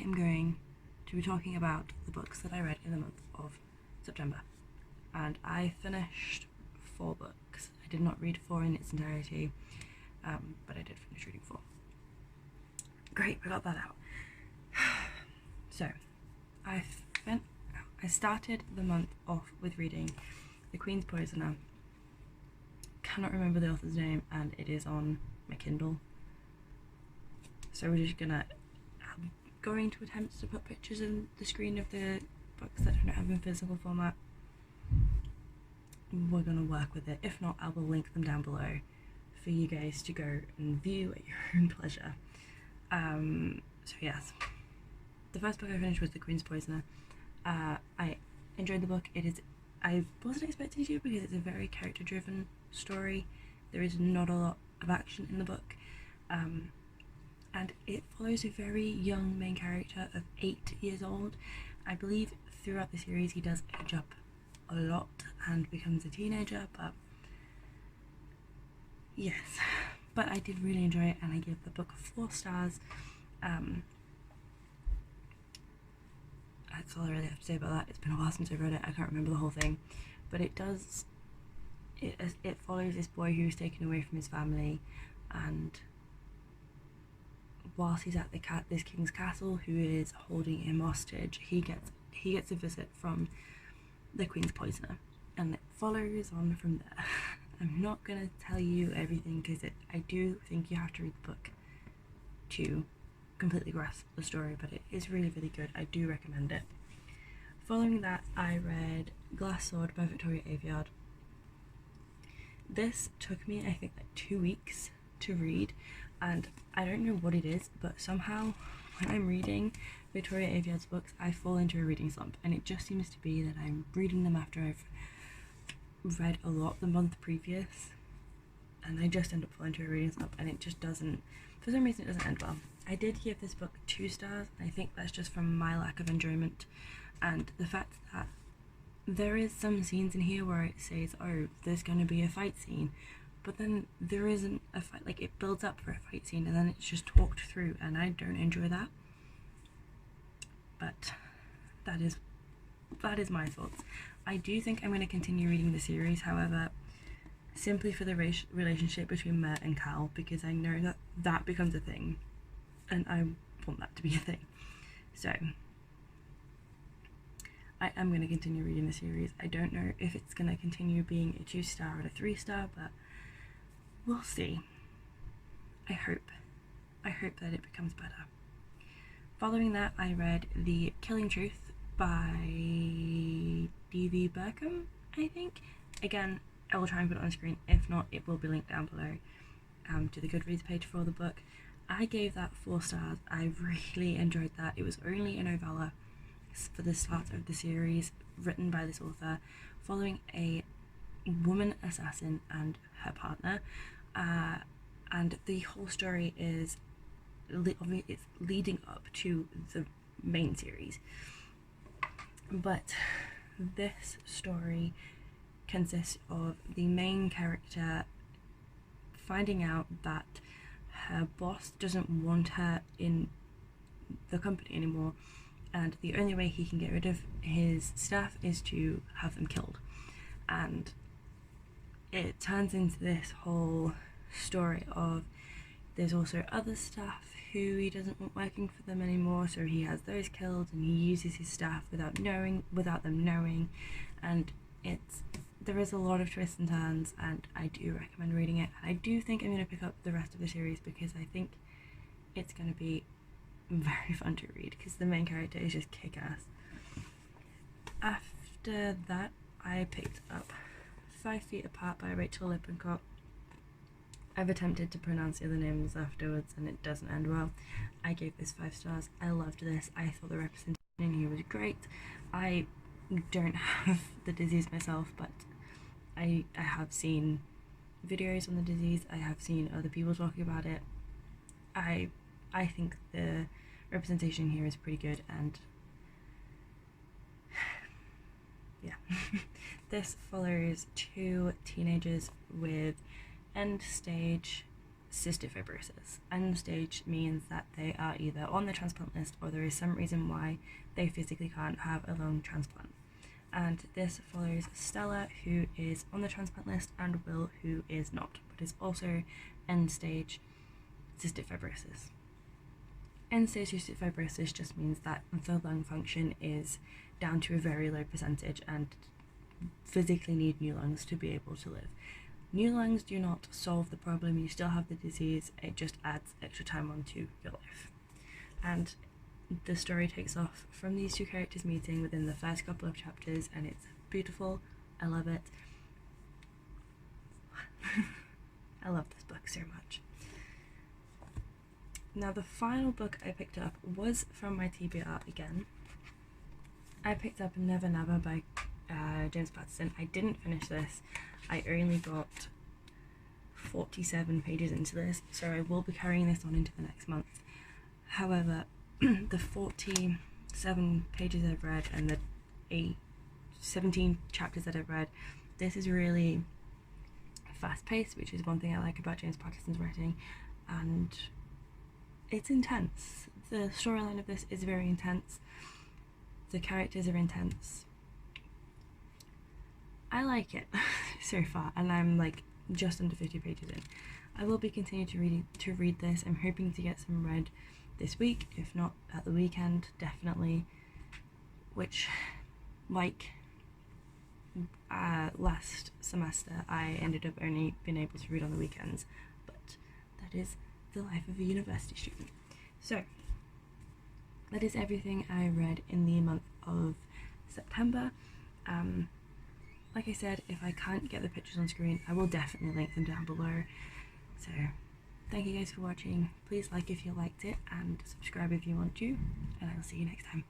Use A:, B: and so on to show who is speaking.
A: am going to be talking about the books that I read in the month of September. And I finished 4 books. I did not read 4 in its entirety, but I did finish reading 4. Great, I got that out. So, I started the month off with reading The Queen's Poisoner. Cannot remember the author's name, and it is on my Kindle. So we're just going to attempt to put pictures in the screen of the books that don't have in physical format. We're gonna work with it. If not, I will link them down below for you guys to go and view at your own pleasure. So yes, the first book I finished was The Queen's Poisoner. I enjoyed the book. I wasn't expecting to because it's a very character-driven story. There is not a lot of action in the book, and it follows a very young main character of 8 years old. I believe throughout the series he does age up a lot and becomes a teenager, but yes, but I did really enjoy it, and I gave the book 4 stars. That's all I really have to say about that. It's been a while since I read it. I can't remember the whole thing, but it follows this boy who's taken away from his family, and whilst he's at this king's castle who is holding him hostage, he gets a visit from the Queen's Poisoner, and it follows on from there. I'm not gonna tell you everything because I do think you have to read the book to completely grasp the story, but it is really, really good. I do recommend it. Following that, I read Glass Sword by Victoria Aveyard. This took me, I think, like 2 weeks to read, and I don't know what it is, but somehow when I'm reading Victoria Aveyard's books, I fall into a reading slump, and it just seems to be that I'm reading them after I've read a lot the month previous, and I just end up falling into a reading slump, and it just doesn't, for some reason it doesn't end well. I did give this book 2 stars, and I think that's just from my lack of enjoyment and the fact that there is some scenes in here where it says, oh, there's going to be a fight scene, but then there isn't a fight. Like, it builds up for a fight scene and then it's just talked through, and I don't enjoy that. But that is my thoughts. I do think I'm going to continue reading the series, however, simply for the relationship between Mert and Cal, because I know that becomes a thing, and I want that to be a thing. So I am going to continue reading the series. I don't know if it's going to continue being a 2-star or a 3-star, but we'll see. I hope that it becomes better. Following that, I read The Killing Truth by D.V. Burkham, I think. Again, I will try and put it on screen. If not, it will be linked down below to the Goodreads page for the book. I gave that 4 stars. I really enjoyed that. It was only a novella for the start of the series, written by this author, following a woman assassin and her partner, and the whole story is it's leading up to the main series. But this story consists of the main character finding out that her boss doesn't want her in the company anymore, and the only way he can get rid of his staff is to have them killed. And it turns into this whole story of there's also other staff who he doesn't want working for them anymore, so he has those killed, and he uses his staff without them knowing, and there is a lot of twists and turns, and I do recommend reading it. I do think I'm going to pick up the rest of the series because I think it's going to be very fun to read because the main character is just kick-ass. After that, I picked up 5 Feet Apart by Rachel Lippincott. I've attempted to pronounce the other names afterwards and it doesn't end well. I gave this 5 stars. I loved this. I thought the representation in here was great. I don't have the disease myself, but I have seen videos on the disease. I have seen other people talking about it. I think the representation here is pretty good, and yeah. This follows 2 teenagers with end-stage cystic fibrosis. End stage means that they are either on the transplant list or there is some reason why they physically can't have a lung transplant. And this follows Stella, who is on the transplant list, and Will, who is not, but is also end stage cystic fibrosis. End stage cystic fibrosis just means that the lung function is down to a very low percentage and physically need new lungs to be able to live. New lungs do not solve the problem, you still have the disease, it just adds extra time onto your life. And the story takes off from these two characters meeting within the first couple of chapters, and it's beautiful. I love it. I love this book so much. Now, the final book I picked up was from my TBR again. I picked up Never Never by James Patterson. I didn't finish this. I only got 47 pages into this, so I will be carrying this on into the next month. However, the 47 pages I've read and the 17 chapters that I've read, this is really fast paced, which is one thing I like about James Patterson's writing, and it's intense. The storyline of this is very intense. The characters are intense. I like it so far, and I'm like just under 50 pages in. I will be continuing to read this. I'm hoping to get some read this week, if not at the weekend, definitely. Which, like last semester, I ended up only being able to read on the weekends, but that is the life of a university student. So that is everything I read in the month of September. Like I said, if I can't get the pictures on screen, I will definitely link them down below. So thank you guys for watching. Please like if you liked it and subscribe if you want to, and I will see you next time.